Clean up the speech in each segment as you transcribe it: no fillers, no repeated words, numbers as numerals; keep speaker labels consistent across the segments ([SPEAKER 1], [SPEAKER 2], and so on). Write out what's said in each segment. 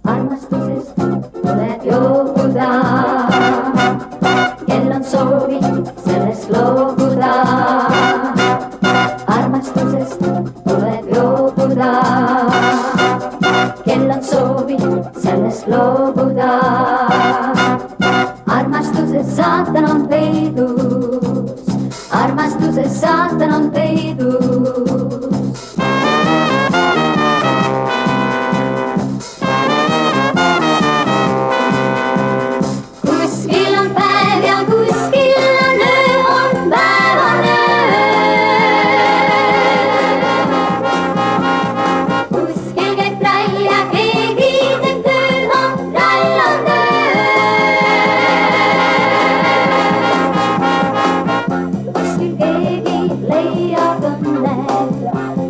[SPEAKER 1] Armastusest tuleb joobuda, kel on soovi sellest loobuda. Armastusest tuleb joobuda, kel on soovi sellest loobuda. Armastuses saatan on peidus, armastuses saatan on peidus. Kuskil on päev ja kuskil on öö, on päevane. Kuskil käib trall ja keegi teeb tööd, on trall on töö. Kuskil keegi leiab õnne,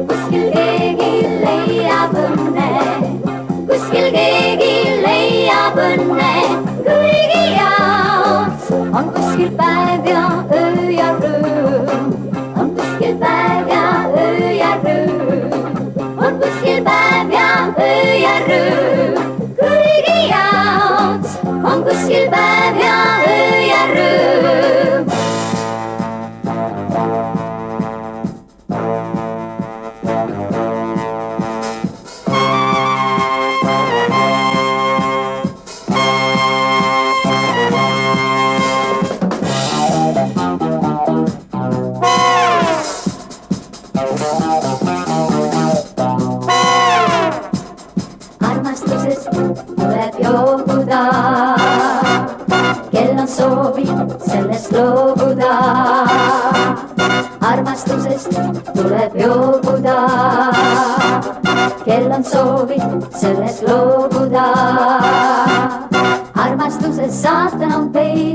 [SPEAKER 1] kuskil keegi leiab õnne, kuskil keegi leiab õnne. Kõigi jaoks on kuskil päev ja öö ja rõõm, on kuskil päev ja öö ja rõõm, on kuskil päev ja öö ja rõõm. Kõigi jaoks on kuskil päev ja öö ja rõõm. Armastusest tuleb joobuda, kel on soovi sellest loobuda. Armastusest tuleb joobuda, kel on soovi sellest loobuda. Armastuses saatan on peidus.